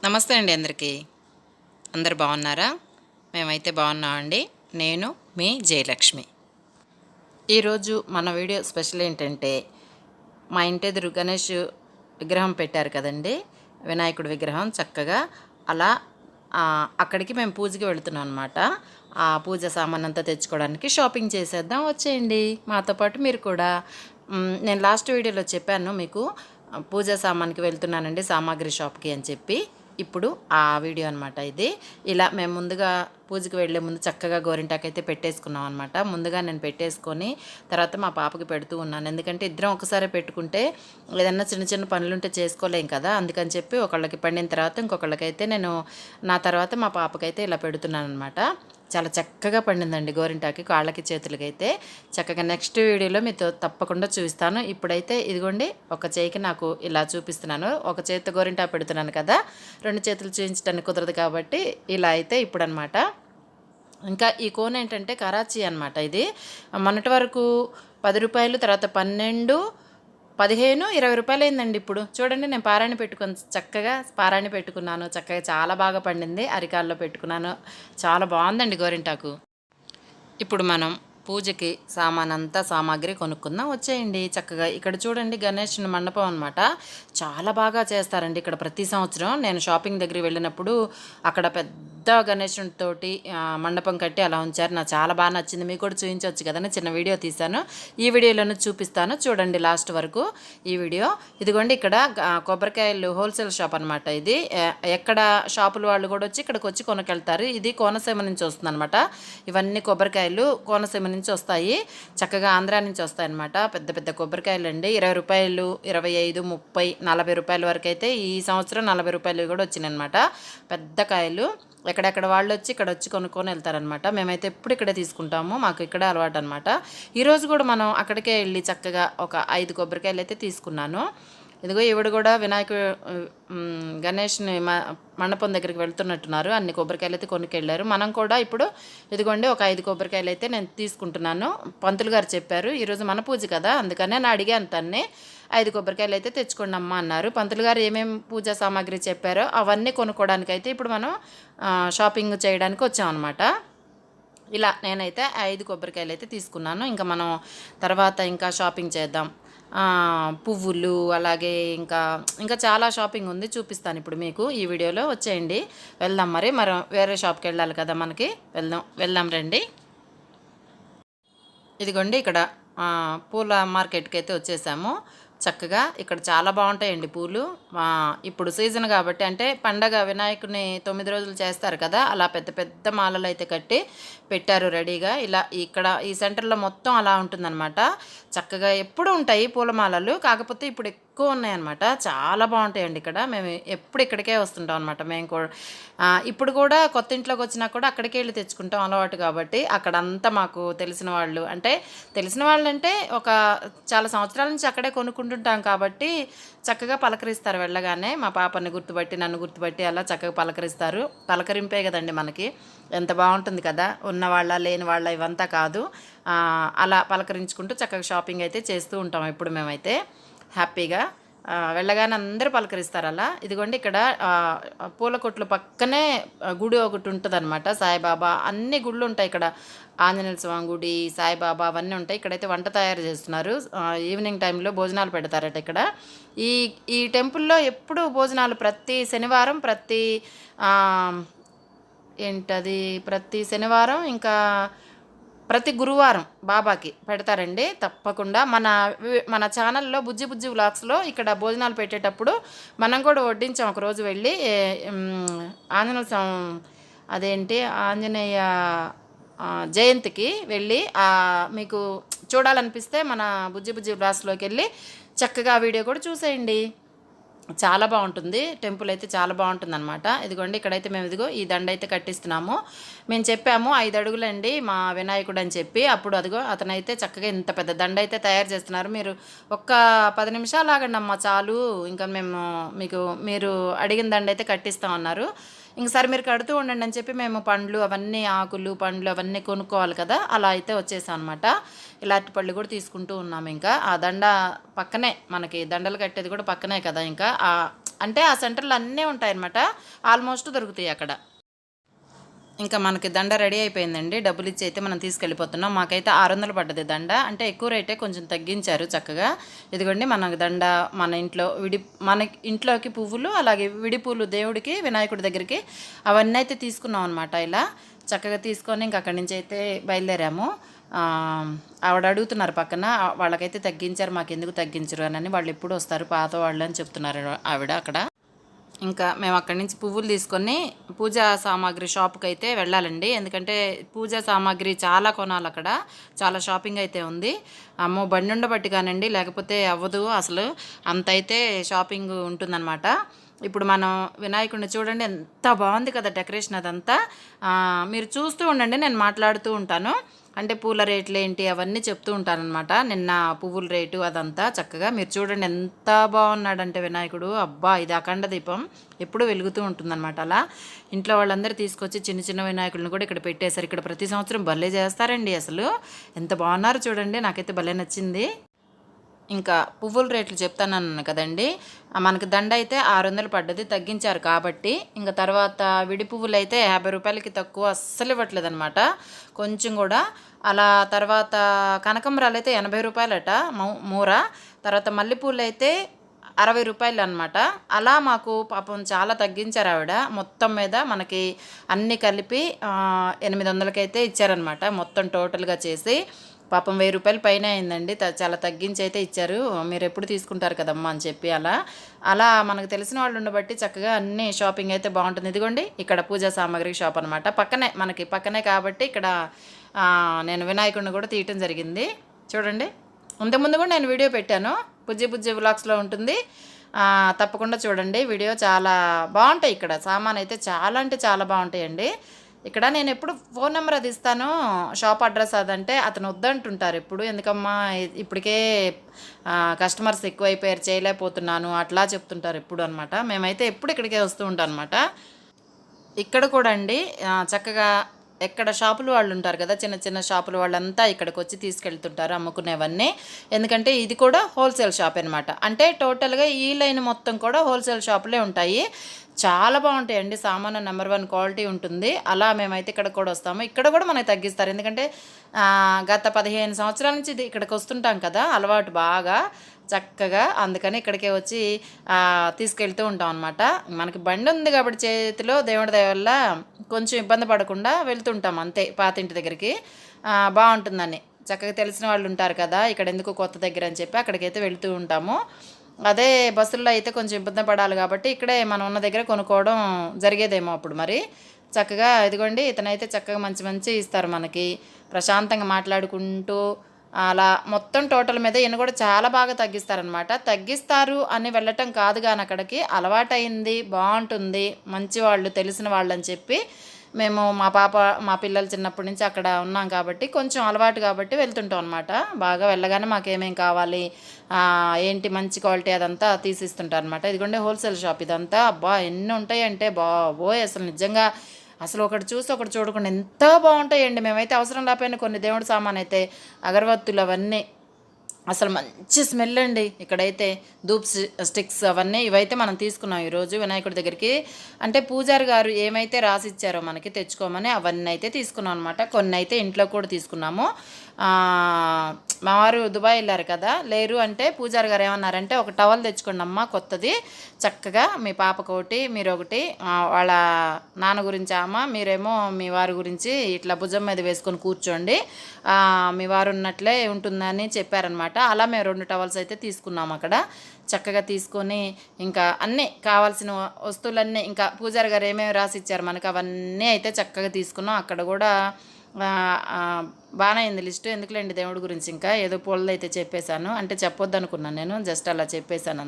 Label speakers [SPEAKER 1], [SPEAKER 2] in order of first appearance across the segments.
[SPEAKER 1] నమస్తే అండి అందరికీ. అందరు బాగున్నారా? మేమైతే బాగున్నామండి. నేను మీ జయలక్ష్మి. ఈరోజు మన వీడియో స్పెషల్ ఏంటంటే, మా ఇంటెదురు గణేష్ విగ్రహం పెట్టారు కదండి, వినాయకుడి విగ్రహం చక్కగా. అలా అక్కడికి మేము పూజకి వెళుతున్నాం అనమాట. ఆ పూజ సామాన్ అంతా తెచ్చుకోవడానికి షాపింగ్ చేసేద్దాం వచ్చేయండి మాతో పాటు మీరు కూడా. నేను లాస్ట్ వీడియోలో చెప్పాను మీకు, పూజా సామాన్కి వెళ్తున్నానండి సామాగ్రి షాప్కి అని చెప్పి. ఇప్పుడు ఆ వీడియో అనమాట ఇది. ఇలా మేము ముందుగా పూజకి వెళ్ళే ముందు చక్కగా గోరింటాకు అయితే పెట్టేసుకున్నాం అనమాట. ముందుగా నేను పెట్టేసుకొని తర్వాత మా పాపకి పెడుతూ ఉన్నాను. ఎందుకంటే ఇద్దరం ఒకసారి పెట్టుకుంటే ఏదన్నా చిన్న చిన్న పనులుంటే చేసుకోలేం కదా. అందుకని చెప్పి ఒకళ్ళకి పండిన తర్వాత ఇంకొకళ్ళకైతే నేను, నా తర్వాత మా పాపకైతే ఇలా పెడుతున్నాను అనమాట. చాలా చక్కగా పండిందండి గోరింటాకి, కాళ్ళకి చేతులకి అయితే చక్కగా. నెక్స్ట్ వీడియోలో మీతో తప్పకుండా చూపిస్తాను. ఇప్పుడైతే ఇదిగోండి, ఒక చేయికి నాకు ఇలా చూపిస్తున్నాను. ఒక చేతితో గోరింటాకు పెడుతున్నాను కదా, రెండు చేతులు చూపించడానికి కుదరదు కాబట్టి ఇలా అయితే ఇప్పుడు అనమాట. ఇంకా ఈ కోన్ ఏంటంటే కరాచీ అనమాట. ఇది మొన్నటి వరకు రూ. 10, తర్వాత 12, 15, 20 రూపాయలు అయిందండి. ఇప్పుడు చూడండి, నేను పారాణి పెట్టుకుని చక్కగా పారాణి పెట్టుకున్నాను. చక్కగా చాలా బాగా పండింది. అరికాల్లో పెట్టుకున్నాను. చాలా బాగుందండి గోరింటాకు. ఇప్పుడు మనం పూజకి సామాగ్రి కొనుక్కుందాం వచ్చేయండి చక్కగా. ఇక్కడ చూడండి, గణేషుని మండపం అనమాట. చాలా బాగా చేస్తారండి ఇక్కడ ప్రతి సంవత్సరం. నేను షాపింగ్ దగ్గరికి వెళ్ళినప్పుడు అక్కడ పెద్ద గణేషునితోటి మండపం కట్టి అలా ఉంచారు. నాకు చాలా బాగా నచ్చింది. మీకు కూడా చూపించవచ్చు కదని చిన్న వీడియో తీశాను. ఈ వీడియోలోనే చూపిస్తాను చూడండి లాస్ట్ వరకు ఈ వీడియో. ఇదిగోండి, ఇక్కడ కొబ్బరికాయలు హోల్సేల్ షాప్ అనమాట ఇది. ఎక్కడ షాపుల వాళ్ళు కూడా వచ్చి ఇక్కడికి వచ్చి కొనుకెళ్తారు. ఇది కోనసీమ నుంచి వస్తుంది అనమాట. ఇవన్నీ కొబ్బరికాయలు కోనసీమ నుంచి వస్తాయి. చక్కగా ఆంధ్రా నుంచి వస్తాయన్నమాట. పెద్ద పెద్ద కొబ్బరికాయలు అండి. 20 రూపాయలు, 25, 30, 40 రూపాయల వరకు అయితే ఈ సంవత్సరం 40 రూపాయలు కూడా వచ్చినాయి అనమాట. పెద్ద కాయలు. ఎక్కడెక్కడ వాళ్ళు వచ్చి ఇక్కడ వచ్చి కొనుక్కొని వెళ్తారనమాట. మేమైతే ఎప్పుడు ఇక్కడే తీసుకుంటాము, మాకు ఇక్కడే అలవాటు అనమాట. ఈరోజు కూడా మనం అక్కడికే వెళ్ళి చక్కగా ఒక 5 కొబ్బరికాయలు అయితే తీసుకున్నాను. ఇదిగో ఈవిడ కూడా గణేష్ని మండపం దగ్గరికి వెళ్తున్నట్టున్నారు. అన్ని కొబ్బరికాయలు అయితే కొనుక్కెళ్ళారు. మనం కూడా ఇప్పుడు ఇదిగోండి ఒక 5 కొబ్బరికాయలు అయితే నేను తీసుకుంటున్నాను. పంతులు గారు చెప్పారు ఈరోజు మన పూజ కదా, అందుకనే నేను అడిగాను తన్నే. 5 కొబ్బరికాయలు అయితే తెచ్చుకోండి అమ్మ అన్నారు. పంతులు గారు ఏమేమి పూజా సామాగ్రి చెప్పారో అవన్నీ కొనుక్కోవడానికి అయితే ఇప్పుడు మనం షాపింగ్ చేయడానికి వచ్చామన్నమాట. ఇలా నేనైతే 5 కొబ్బరికాయలు అయితే తీసుకున్నాను. ఇంకా మనం తర్వాత ఇంకా షాపింగ్ చేద్దాం. పువ్వులు, అలాగే ఇంకా ఇంకా చాలా షాపింగ్ ఉంది, చూపిస్తాను ఇప్పుడు మీకు ఈ వీడియోలో. వచ్చేయండి వెళ్దాం. మరి వేరే షాప్కి వెళ్ళాలి కదా మనకి. వెళ్దాం రండి. ఇదిగోండి, ఇక్కడ పూల మార్కెట్కి అయితే వచ్చేసాము. చక్కగా ఇక్కడ చాలా బాగుంటాయండి పూలు. ఇప్పుడు సీజన్ కాబట్టి, అంటే పండగ వినాయకుని 9 రోజులు చేస్తారు కదా, అలా పెద్ద పెద్ద మాలలు అయితే కట్టి పెట్టారు రెడీగా. ఇలా ఇక్కడ ఈ సెంటర్లో మొత్తం అలా ఉంటుందన్నమాట. చక్కగా ఎప్పుడు ఉంటాయి పూలమాలలు, కాకపోతే ఇప్పుడు ఎక్కువ ఉన్నాయన్నమాట. చాలా బాగుంటాయండి ఇక్కడ. మేము ఎప్పుడు ఇక్కడికే వస్తుంటాం అనమాట. మేము కూడా ఇప్పుడు కూడా కొత్త ఇంట్లోకి వచ్చినా కూడా అక్కడికి వెళ్ళి తెచ్చుకుంటాం అలవాటు కాబట్టి. అక్కడంతా మాకు తెలిసిన వాళ్ళు, అంటే తెలిసిన వాళ్ళు అంటే ఒక చాలా సంవత్సరాల నుంచి అక్కడే కొనుక్కుంటుంటాం కాబట్టి చక్కగా పలకరిస్తారు వెళ్ళగానే. మా పాపని గుర్తుపట్టి, నన్ను గుర్తుపట్టి అలా చక్కగా పలకరిస్తారు. పలకరింపే కదండి మనకి. ఎంత బాగుంటుంది కదా, ఉన్నవాళ్ళ లేని వాళ్ళ ఇవంతా కాదు. అలా పలకరించుకుంటూ చక్కగా షాపింగ్ అయితే చేస్తూ ఉంటాం ఇప్పుడు మేమైతే హ్యాపీగా. వెళ్ళగానే అందరూ పలకరిస్తారు అలా. ఇదిగోండి, ఇక్కడ పూల కొట్లు పక్కనే గుడి ఒకటి ఉంటుంది అనమాట. సాయిబాబా అన్ని గుళ్ళు ఉంటాయి ఇక్కడ. ఆంజనేయ స్వామి గుడి, సాయిబాబా అవన్నీ ఉంటాయి. ఇక్కడైతే వంట తయారు చేస్తున్నారు. ఈవినింగ్ టైంలో భోజనాలు పెడతారట ఇక్కడ. ఈ ఈ టెంపుల్లో ఎప్పుడు భోజనాలు ప్రతి శనివారం, ప్రతి శనివారం ఇంకా ప్రతి గురువారం బాబాకి పెడతారండి తప్పకుండా. మన ఛానల్లో బుజ్జి బుజ్జి వ్లాగ్స్లో ఇక్కడ భోజనాలు పెట్టేటప్పుడు మనం కూడా వడ్డించాం ఒకరోజు వెళ్ళి. ఆంజనేయ జయంతికి వెళ్ళి మీకు చూడాలనిపిస్తే మన బుజ్జి బుజ్జి వ్లాగ్స్లోకి వెళ్ళి చక్కగా వీడియో కూడా చూసేయండి. చాలా బాగుంటుంది టెంపుల్ అయితే, చాలా బాగుంటుంది అనమాట. ఇదిగోండి, ఇక్కడైతే మేము ఈ దండ అయితే కట్టిస్తున్నాము. మేము చెప్పాము 5 అడుగులండి మా వినాయకుడు అని చెప్పి. అప్పుడు అదిగో అతనైతే చక్కగా ఇంత పెద్ద దండ అయితే తయారు చేస్తున్నారు. మీరు ఒక్క 10 నిమిషాలు ఆగండి అమ్మ చాలు, ఇంకా మీరు అడిగిన దండ అయితే కట్టిస్తామన్నారు. ఇంకసారి మీరు కడుతూ ఉండండి అని చెప్పి మేము పండ్లు అవన్నీ, ఆకులు పండ్లు అవన్నీ కొనుక్కోవాలి కదా, అలా అయితే వచ్చేసాం అనమాట. ఇలాంటి పళ్ళు కూడా తీసుకుంటూ ఉన్నాము. ఇంకా ఆ దండ పక్కనే, మనకి దండలు కట్టేది కూడా పక్కనే కదా. ఇంకా అంటే ఆ సెంటర్లో అన్నీ ఉంటాయన్నమాట, ఆల్మోస్ట్ దొరుకుతాయి అక్కడ. ఇంకా మనకి దండ రెడీ అయిపోయిందండి. డబ్బులు ఇచ్చి అయితే మనం తీసుకెళ్ళిపోతున్నాం. మాకైతే 600 పడ్డది దండ. అంటే ఎక్కువ రేటే, కొంచెం తగ్గించారు చక్కగా. ఇదిగోండి మనకు దండ, మన ఇంట్లో మన ఇంట్లోకి పువ్వులు, అలాగే విడి పూలు దేవుడికి, వినాయకుడి దగ్గరికి అవన్నీ అయితే తీసుకున్నాం అనమాట. ఇలా చక్కగా తీసుకొని ఇంక అక్కడి నుంచి అయితే బయలుదేరాము. ఆవిడ అడుగుతున్నారు పక్కన, వాళ్ళకైతే తగ్గించారు, మాకెందుకు తగ్గించరు అని. వాళ్ళు ఎప్పుడు వస్తారు పాత వాళ్ళు అని చెప్తున్నారు ఆవిడ అక్కడ. ఇంకా మేము అక్కడి నుంచి పువ్వులు తీసుకొని పూజా సామాగ్రి షాప్కి అయితే వెళ్ళాలండి. ఎందుకంటే పూజా సామాగ్రి చాలా కొనాలి అక్కడ, చాలా షాపింగ్ అయితే ఉంది. అమ్మో బండి ఉండబట్టి కానండి, లేకపోతే అవ్వదు అసలు, అంత అయితే షాపింగ్ ఉంటుందన్నమాట. ఇప్పుడు మనం వినాయకుడిని చూడండి, ఎంత బాగుంది కదా డెకరేషన్ అదంతా. మీరు చూస్తూ ఉండండి, నేను మాట్లాడుతూ ఉంటాను. అంటే పూల రేట్లు ఏంటి అవన్నీ చెప్తూ ఉంటానన్నమాట. నిన్న పువ్వుల రేటు అదంతా చక్కగా మీరు చూడండి, ఎంత బాగున్నాడంటే వినాయకుడు. అబ్బా, ఇది అఖండ దీపం ఎప్పుడు వెలుగుతూ ఉంటుందన్నమాట. అలా ఇంట్లో వాళ్ళందరూ తీసుకొచ్చి చిన్న చిన్న వినాయకుడిని కూడా ఇక్కడ పెట్టేశారు. ఇక్కడ ప్రతి సంవత్సరం భలే చేస్తారండి, అసలు ఎంత బాగున్నారు చూడండి, నాకైతే భలే నచ్చింది. ఇంకా పువ్వుల రేట్లు చెప్తానన్నాను కదండి, మనకి దండ అయితే 600 పడ్డది, తగ్గించారు కాబట్టి. ఇంకా తర్వాత విడి పువ్వులు అయితే 50 రూపాయలకి తక్కువ అస్సలు ఇవ్వట్లేదన్నమాట కొంచెం కూడా. అలా తర్వాత కనకంబరాలు అయితే 80 రూపాయలట మూర. తర్వాత మల్లెపూలు అయితే 60 రూపాయలు అనమాట. అలా మాకు పాపం చాలా తగ్గించారు ఆవిడ. మొత్తం మీద మనకి అన్నీ కలిపి 800కి అయితే ఇచ్చారనమాట, మొత్తం టోటల్గా చేసి. పాపం 1000 రూపాయలు పైన అయిందండి, చాలా తగ్గించి అయితే ఇచ్చారు. మీరు ఎప్పుడు తీసుకుంటారు కదమ్మా అని చెప్పి. అలా మనకు తెలిసిన వాళ్ళు ఉండబట్టి చక్కగా అన్ని షాపింగ్ అయితే బాగుంటుంది. ఇదిగోండి ఇక్కడ పూజా సామాగ్రి షాప్ అనమాట, మనకి పక్కనే కాబట్టి ఇక్కడ నేను వినాయకుడిని కూడా తీయటం జరిగింది. చూడండి, ఇంతకుముందు కూడా నేను వీడియో పెట్టాను, బుజ్జి వ్లాగ్స్లో ఉంటుంది, తప్పకుండా చూడండి వీడియో. చాలా బాగుంటాయి ఇక్కడ సామాన్ అయితే, చాలా అంటే చాలా బాగుంటాయండి. ఇక్కడ నేను ఎప్పుడు ఫోన్ నెంబర్ అది ఇస్తాను, షాప్ అడ్రస్ అదంటే అతను వద్దంటుంటారు ఎప్పుడు. ఎందుకమ్మా ఇప్పటికే కస్టమర్స్ ఎక్కువైపోయారు, చేయలేకపోతున్నాను అట్లా చెప్తుంటారు ఎప్పుడు అనమాట. మేమైతే ఎప్పుడు ఇక్కడికే వస్తూ ఉంటాం అనమాట. ఇక్కడ కూడా అండి చక్కగా ఎక్కడ షాపులు వాళ్ళు ఉంటారు కదా, చిన్న చిన్న షాపులు వాళ్ళంతా ఇక్కడికి వచ్చి తీసుకెళ్తుంటారు అమ్ముకునేవన్నీ. ఎందుకంటే ఇది కూడా హోల్సేల్ షాప్ అనమాట. అంటే టోటల్గా ఈ లైన్ మొత్తం కూడా హోల్సేల్ షాపులే ఉంటాయి. చాలా బాగుంటాయండి, సామాను నెంబర్ 1 క్వాలిటీ ఉంటుంది. అలా మేమైతే ఇక్కడ కూడా వస్తాము. ఇక్కడ కూడా మనకి తగ్గిస్తారు, ఎందుకంటే గత 15 సంవత్సరాల నుంచి ఇక్కడికి వస్తుంటాం కదా, అలవాటు బాగా చక్కగా. అందుకని ఇక్కడికే వచ్చి తీసుకెళ్తూ ఉంటాం అనమాట. మనకి బండి ఉంది కాబట్టి చేతిలో, దేవుడి దయ వల్ల కొంచెం ఇబ్బంది పడకుండా వెళ్తుంటాం అంతే పాతింటి దగ్గరికి. బాగుంటుందని చక్కగా తెలిసిన వాళ్ళు ఉంటారు కదా ఇక్కడ, ఎందుకు కొత్త దగ్గర అని చెప్పి అక్కడికైతే వెళ్తూ ఉంటాము. అదే బస్సుల్లో అయితే కొంచెం ఇబ్బంది పడాలి కాబట్టి ఇక్కడే మనం ఉన్న దగ్గర కొనుక్కోవడం జరిగేదేమో అప్పుడు. మరి చక్కగా ఇదిగోండి, ఇతనైతే చక్కగా మంచి ఇస్తారు మనకి, ప్రశాంతంగా మాట్లాడుకుంటూ అలా మొత్తం టోటల్ మీద. ఈయన కూడా చాలా బాగా తగ్గిస్తారనమాట. తగ్గిస్తారు అని వెళ్ళటం కాదు కానీ అక్కడికి అలవాటైంది, బాగుంటుంది, మంచి వాళ్ళు, తెలిసిన వాళ్ళు అని చెప్పి మేము మా పిల్లలు చిన్నప్పటి నుంచి అక్కడ ఉన్నాం కాబట్టి కొంచెం అలవాటు కాబట్టి వెళ్తుంటాం అనమాట. బాగా వెళ్ళగానే మాకేమేం కావాలి ఏంటి మంచి క్వాలిటీ అదంతా తీసిస్తుంటారు అనమాట. ఇదిగోండి హోల్సేల్ షాప్ ఇదంతా. అబ్బా ఎన్ని ఉంటాయంటే బాబోయ్, అసలు నిజంగా అసలు ఒకటి చూసి ఒకటి చూడకుండా ఎంత బాగుంటాయండి. మేమైతే అవసరం లేకపోయినా కొన్ని దేవుడి సామాన్ అయితే, అగరవత్తులు అవన్నీ అసలు మంచి స్మెల్ అండి. ఇక్కడైతే ధూప్ స్టిక్స్ అవన్నీ ఇవైతే మనం తీసుకున్నాం ఈరోజు వినాయకుడి దగ్గరికి. అంటే పూజారి గారు ఏమైతే రాసిచ్చారో మనకి తెచ్చుకోమని అవన్నీ అయితే తీసుకున్నాం అనమాట. కొన్ని అయితే ఇంట్లో కూడా తీసుకున్నాము. మా వారు దుబాయ్ వెళ్ళారు కదా, లేరు అంటే పూజారి గారు ఏమన్నారంటే, ఒక టవల్ తెచ్చుకోండి అమ్మ కొత్తది, చక్కగా మీ పాపకు ఒకటి, మీరు ఒకటి, వాళ్ళ నాన్న గురించి అమ్మ, మీరేమో మీ వారి గురించి ఇట్లా భుజం మీద వేసుకొని కూర్చోండి, మీ వారు ఉన్నట్లే ఉంటుందని చెప్పారనమాట. అలా మేము 2 టవల్స్ అయితే తీసుకున్నాము అక్కడ. చక్కగా తీసుకొని ఇంకా అన్నీ కావాల్సిన వస్తువులన్నీ, ఇంకా పూజారి గారు ఏమేమి రాసి ఇచ్చారు మనకు అవన్నీ అయితే చక్కగా తీసుకున్నాం. అక్కడ కూడా బాగానే అయింది లిస్టు. ఎందుకులేండి దేవుడి గురించి ఇంకా ఏదో పూలది అయితే చెప్పేశాను, అంటే చెప్పొద్దు అనుకున్నాను నేను, జస్ట్ అలా చెప్పేశాను.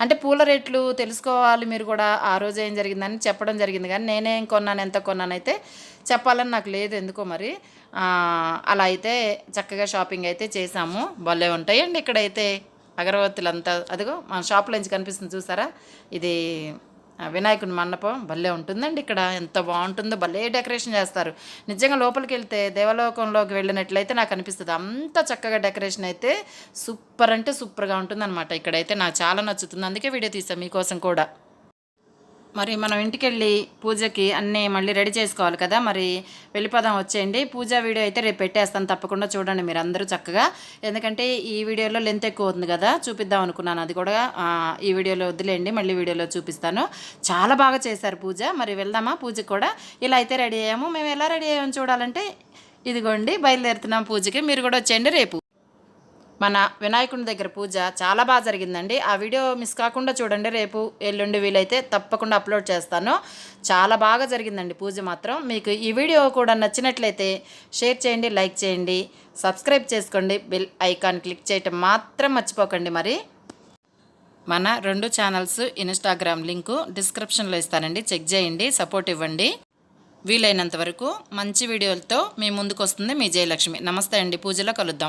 [SPEAKER 1] అంటే పూల రేట్లు తెలుసుకోవాలి మీరు కూడా, ఆ రోజు ఏం జరిగిందని చెప్పడం జరిగింది, కానీ నేనేం కొన్నాను ఎంత కొన్నానైతే చెప్పాలని నాకు లేదు ఎందుకో మరి. అలా అయితే చక్కగా షాపింగ్ అయితే చేసాము. భలే ఉంటాయండి ఇక్కడైతే అగరవత్తులు అంతా. అదిగో మన షాప్లో నుంచి కనిపిస్తుంది చూసారా, ఇది వినాయకుని మండపం. భలే ఉంటుందండి ఇక్కడ, ఎంత బాగుంటుందో, భలే డెకరేషన్ చేస్తారు. నిజంగా లోపలికి వెళ్తే దేవలోకంలోకి వెళ్ళినట్లయితే నాకు అనిపిస్తుంది, అంత చక్కగా డెకరేషన్ అయితే సూపర్ అంటే సూపర్గా ఉంటుందన్నమాట. ఇక్కడైతే నాకు చాలా నచ్చుతుంది, అందుకే వీడియో తీసాను మీకోసం కూడా. మరి మనం ఇంటికెళ్ళి పూజకి అన్నీ మళ్ళీ రెడీ చేసుకోవాలి కదా. మరి వెళ్ళిపోదాం వచ్చేయండి. పూజా వీడియో అయితే రేపు పెట్టేస్తాను, తప్పకుండా చూడండి మీరు అందరూ చక్కగా. ఎందుకంటే ఈ వీడియోలో లెంత్ ఎక్కువ అవుతుంది కదా, చూపిద్దాం అనుకున్నాను. అది కూడా ఈ వీడియోలో వద్దులేండి, మళ్ళీ వీడియోలో చూపిస్తాను. చాలా బాగా చేశారు పూజ. మరి వెళ్దామా పూజకి కూడా. ఇలా అయితే రెడీ అయ్యాము. మేము ఎలా రెడీ అయ్యామో చూడాలంటే ఇదిగోండి బయలుదేరుతున్నాం పూజకి. మీరు కూడా వచ్చేయండి. రేపు మన వినాయకుని దగ్గర పూజ చాలా బాగా జరిగిందండి. ఆ వీడియో మిస్ కాకుండా చూడండి. రేపు ఎల్లుండి వీలైతే తప్పకుండా అప్లోడ్ చేస్తాను. చాలా బాగా జరిగిందండి పూజ మాత్రం. మీకు ఈ వీడియో కూడా నచ్చినట్లయితే షేర్ చేయండి, లైక్ చేయండి, సబ్స్క్రైబ్ చేసుకోండి, బెల్ ఐకాన్ క్లిక్ చేయటం మాత్రం మర్చిపోకండి. మరి మన 2 ఛానల్స్ ఇన్స్టాగ్రామ్ లింకు డిస్క్రిప్షన్లో ఇస్తానండి, చెక్ చేయండి, సపోర్ట్ ఇవ్వండి. వీలైనంత వరకు మంచి వీడియోలతో మీ ముందుకు వస్తుంది మీ జయలక్ష్మి. నమస్తే అండి. పూజలో కలుద్దాం.